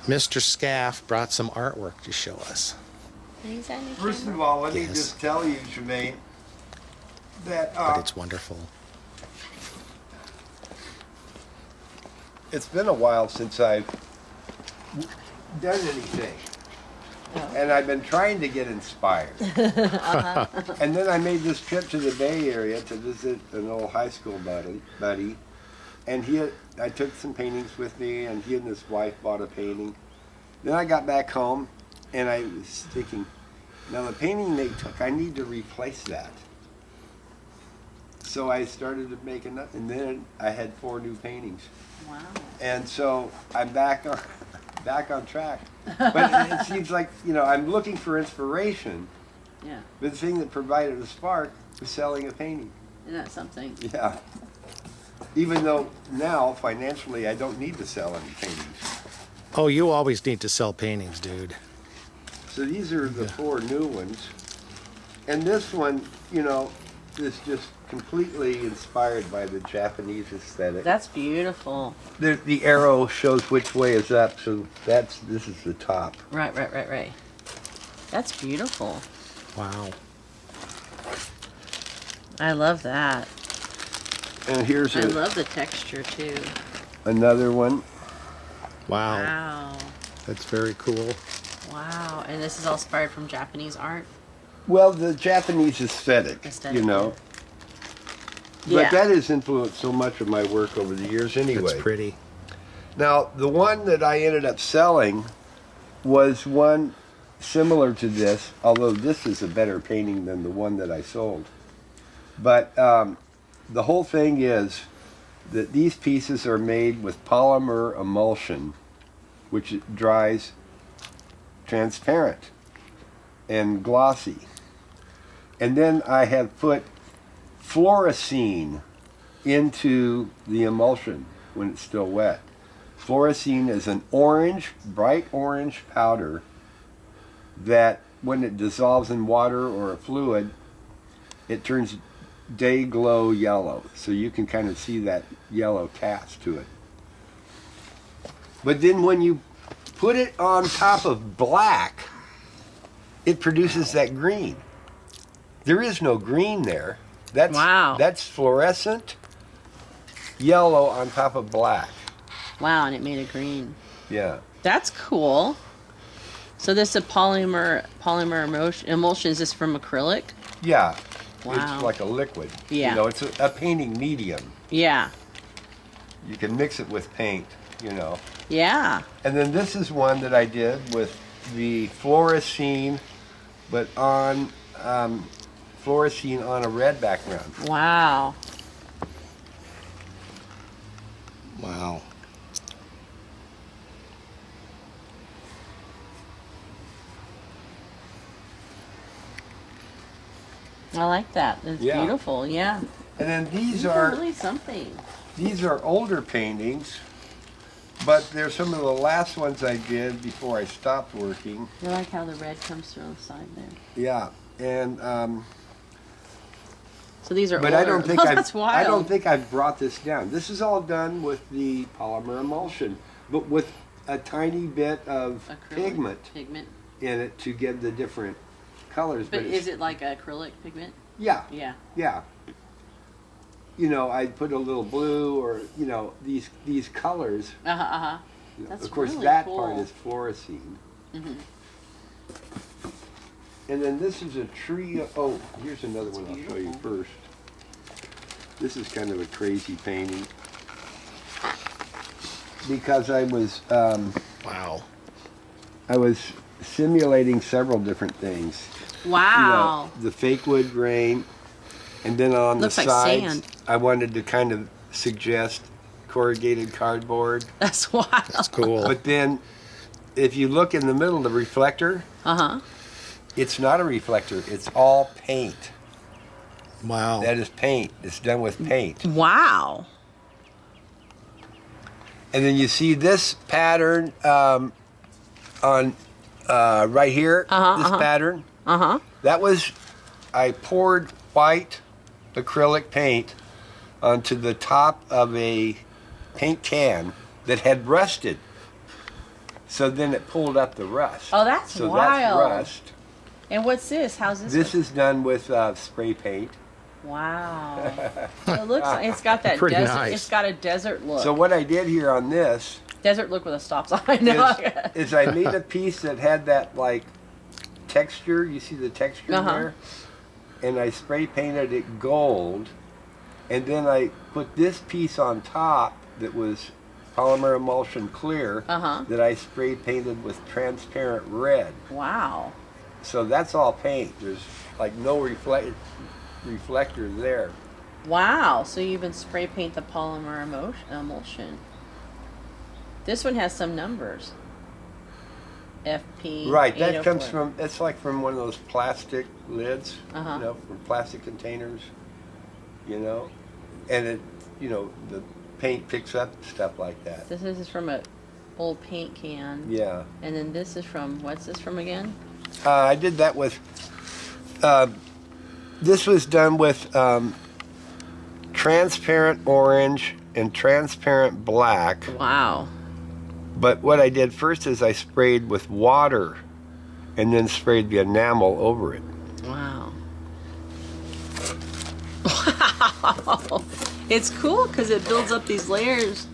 Mr. Scaff brought some artwork to show us. First of all, let me Yes. just tell you, Jermaine, that But it's wonderful. it's been a while since I've done anything. And I've been trying to get inspired. And then I made this trip to the Bay Area to visit an old high school buddy. And I took some paintings with me, and he and his wife bought a painting. Then I got back home, and I was thinking, now the painting they took, I need to replace that. So I started to make another, and then I had 4 new paintings. Wow. And so I'm back on track. But it seems like, I'm looking for inspiration. Yeah. But the thing that provided a spark was selling a painting. Isn't that something? Yeah. Even though now, financially, I don't need to sell any paintings. Oh, you always need to sell paintings, dude. So these are the 4 new ones. And this one, is just completely inspired by the Japanese aesthetic. That's beautiful. The arrow shows which way is up, so this is the top. Right. That's beautiful. Wow. I love that. And here's I love the texture too. another one. Wow. Wow. That's very cool. Wow. And this is all inspired from Japanese art? Well, the Japanese aesthetic, Yeah. But that has influenced so much of my work over the years anyway. It's pretty. Now, the one that I ended up selling was one similar to this, although this is a better painting than the one that I sold. But the whole thing is that these pieces are made with polymer emulsion, which dries transparent and glossy. And then I have put fluorescein into the emulsion when it's still wet. Fluorescein is an bright orange powder that when it dissolves in water or a fluid, it turns day glow yellow. So you can kind of see that yellow cast to it. But then when you put it on top of black, it produces that green. There is no green there. That's fluorescent yellow on top of black. Wow, and it made a green. Yeah. That's cool. So this is a polymer emulsion. Is this from acrylic? Yeah. Wow. It's like a liquid. Yeah. It's a painting medium. Yeah. You can mix it with paint, Yeah. And then this is one that I did with the fluorescein, but on fluorescein on a red background. Wow. Wow. I like that. It's beautiful. Yeah. And then these are are really something. These are older paintings, but they're some of the last ones I did before I stopped working. I like how the red comes through on the side there. Yeah, and so these are but older. I don't think That's wild. I don't think I've brought this down. This is all done with the polymer emulsion, but with a tiny bit of Acrylic pigment in it to give the different colors. But is it like acrylic pigment? Yeah. Yeah. Yeah. I put a little blue or these colors. That's of course, really that cool. part is fluorescein. Mm-hmm. And then this is a tree. Oh, here's another one I'll show you first. This is kind of a crazy painting because I was Wow. I was simulating several different things. Wow. The fake wood grain, and then on Looks the like sides, sand. I wanted to kind of suggest corrugated cardboard. That's wild. That's cool. But then, if you look in the middle, the reflector, it's not a reflector. It's all paint. Wow. That is paint. It's done with paint. Wow. And then you see this pattern on right here. This pattern. That was, I poured white acrylic paint onto the top of a paint can that had rusted. So then it pulled up the rust. Oh, that's so wild. that's rust. And what's this? How's this? This is done with spray paint. Wow. It looks like it's got that Pretty desert. nice. It's got a desert look. So what I did here on this Desert look with a stop sign. No. is I made a piece that had that like texture. You see the texture there? And I spray painted it gold. And then I put this piece on top that was polymer emulsion clear that I spray painted with transparent red. Wow. So that's all paint. There's like no reflector there. Wow. So you even spray paint the polymer emulsion. This one has some numbers. FP. Right, that 804. comes from, it's like from one of those plastic lids, you know, from plastic containers, you know, and it, you know, the paint picks up stuff like that. This is from a old paint can. Yeah. And then this is from, what's this from again? I did that with, this was done with transparent orange and transparent black. Wow. But what I did first is I sprayed with water and then sprayed the enamel over it. Wow. Wow. It's cool because it builds up these layers.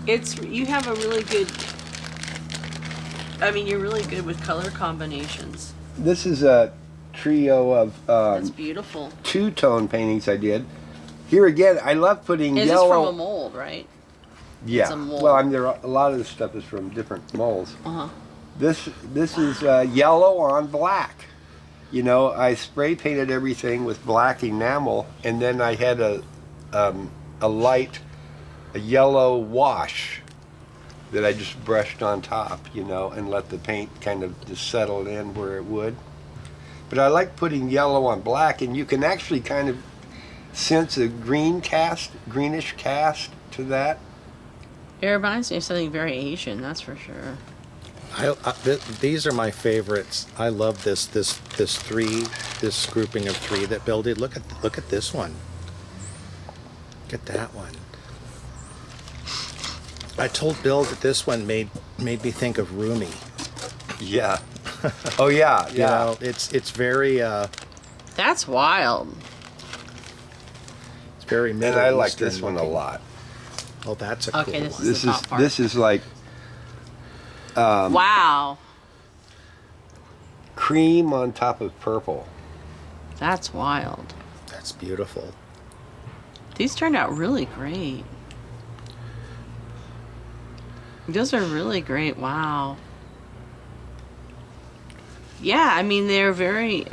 You have a really good, I mean, you're really good with color combinations. This is a trio of That's beautiful. two-tone paintings I did. Here again, I love putting Is yellow. this from a mold, right? Yeah. It's a mold. Well, I mean, a lot of this stuff is from different molds. Uh-huh. This is yellow on black. You know, I spray painted everything with black enamel, and then I had a yellow wash that I just brushed on top, you know, and let the paint kind of just settle in where it would. But I like putting yellow on black, and you can actually kind of sense a greenish cast to that. It reminds me of something very Asian, that's for sure. These are my favorites. I love this grouping of three that Bill did. Look at this one. Look at that one. I told Bill that this one made me think of Rumi. Yeah. Oh yeah, yeah. You know, it's very That's wild. it's very Middle And I like Eastern this one a looking. lot. Oh, that's a Okay, cool this one. is the top part. This is like Wow. cream on top of purple. That's wild. That's beautiful. These turned out really great. Those are really great. Wow. Yeah, I mean, they're very,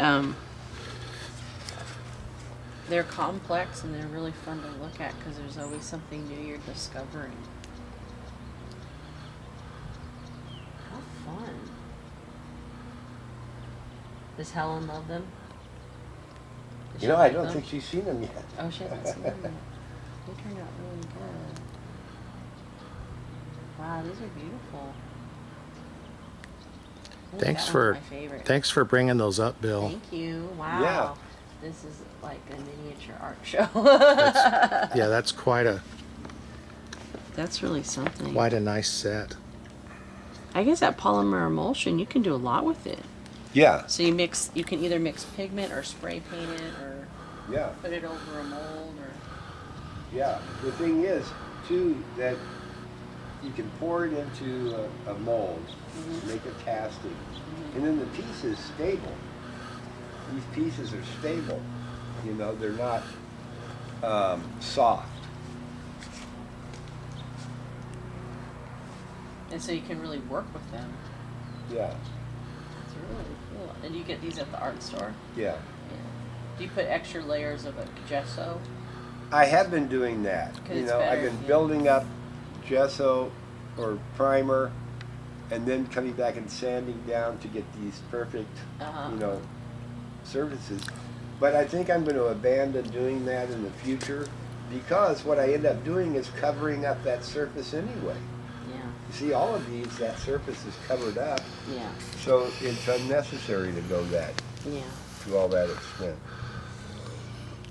they're complex and they're really fun to look at because there's always something new you're discovering. How fun. Does Helen love them? Does You she know, I like don't them? think she's seen them yet. Oh, she hasn't seen them yet. They turned out really good. Wow, these are beautiful. I think Thanks that for one's my favorite. thanks for bringing those up, Bill. Thank you. Wow. Yeah. This is like a miniature art show. Yeah, that's quite a That's really something. nice set. I guess that polymer emulsion, you can do a lot with it. Yeah, So you can either mix pigment or spray paint it or yeah, put it over a mold or. yeah. The thing is, too, that you can pour it into a mold, make a casting, and then the piece is stable. These pieces are stable. You know, they're not soft. And so you can really work with them. Yeah, It's really cool. And you get these at the art store? yeah. Yeah. Do you put extra layers of a gesso? I have been doing that. 'Cause You it's know, I've better, been yeah. building up gesso or primer, and then coming back and sanding down to get these perfect, Uh-huh. you know, surfaces. But I think I'm going to abandon doing that in the future because what I end up doing is covering up that surface anyway. Yeah. You see, all of these, that surface is covered up, Yeah. so it's unnecessary to go Yeah. to all that extent.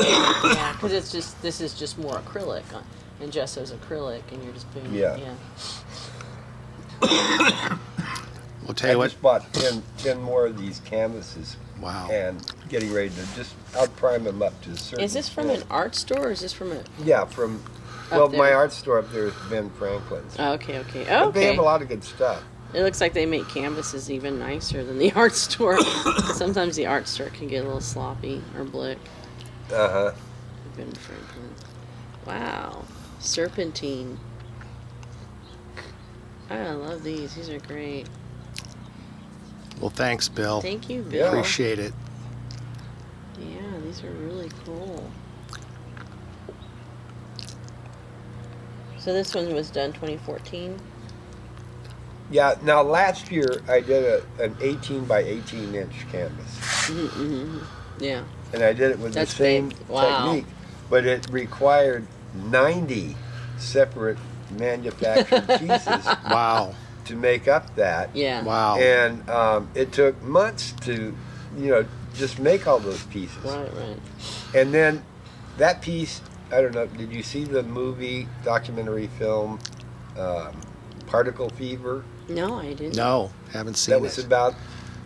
Yeah, because this is just more acrylic, and gesso's acrylic, and you're just putting Yeah. We'll tell I you what. just bought 10 more of these canvases. Wow. And getting ready to I'll prime them up to a certain Is this from an extent. art store or is this from a... Yeah, well, there? my art store up there is Ben Franklin's. Oh, okay. But they have Okay. a lot of good stuff. It looks like they make canvases even nicer than the art store. Sometimes the art store can get a little sloppy or blick. Uh-huh. Ben Franklin. Wow. Serpentine. I love these. These are great. Well, thanks, Bill. Thank you, Bill. Yeah. Appreciate it. Yeah, these are really cool. So this one was done 2014. Yeah, now last year I did an 18 by 18 inch canvas. Mm-hmm. Yeah. And I did it with That's the same big. Wow. technique. But it required 90 separate manufactured pieces Wow. to make up that. Yeah. Wow. And it took months to, just make all those pieces. Right. And then that piece, I don't know, did you see the movie, documentary film, Particle Fever? No, I didn't. No, haven't seen That was it. about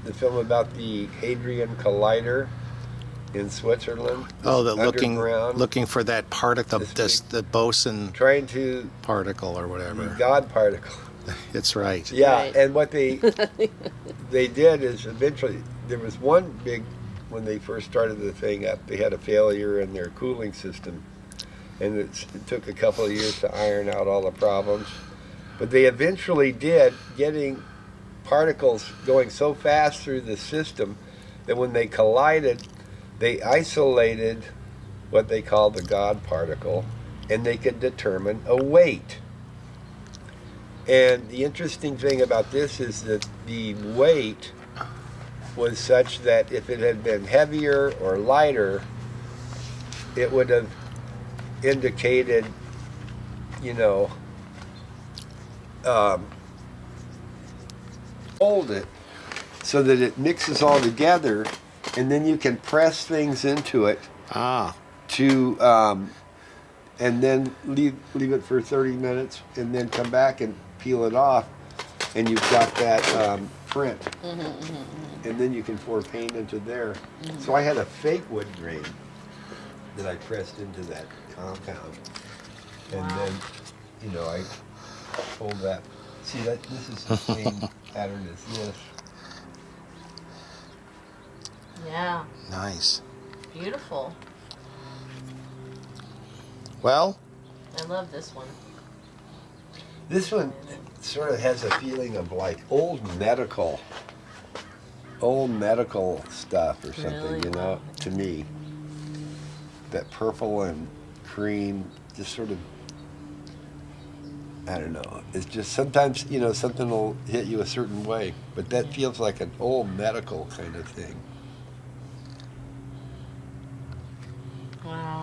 the film about the Hadrian Collider in Switzerland. Oh, the underground, looking for that particle, This big- the boson trying to particle or the whatever. God particle. It's right. Yeah, Right. and what they did is eventually there was one big, when they first started the thing up, they had a failure in their cooling system, and it took a couple of years to iron out all the problems. But they eventually did, getting particles going so fast through the system that when they collided, they isolated what they call the God particle, and they could determine a weight. And the interesting thing about this is that the weight was such that if it had been heavier or lighter, it would have indicated, hold it so that it mixes all together, and then you can press things into it Ah, to and then leave it for 30 minutes and then come back and peel it off, and you've got that print. And then you can pour paint into there. So I had a fake wood grain that I pressed into that compound, and Wow. then I pulled that. See, this is the same pattern as this. Yeah. nice. Beautiful. Well, I love this one. This one sort of has a feeling of like old medical stuff or something, Really? Wow. to me. That purple and cream, just sort of, I don't know. It's just sometimes, something will hit you a certain way, but that feels like an old medical kind of thing. Wow.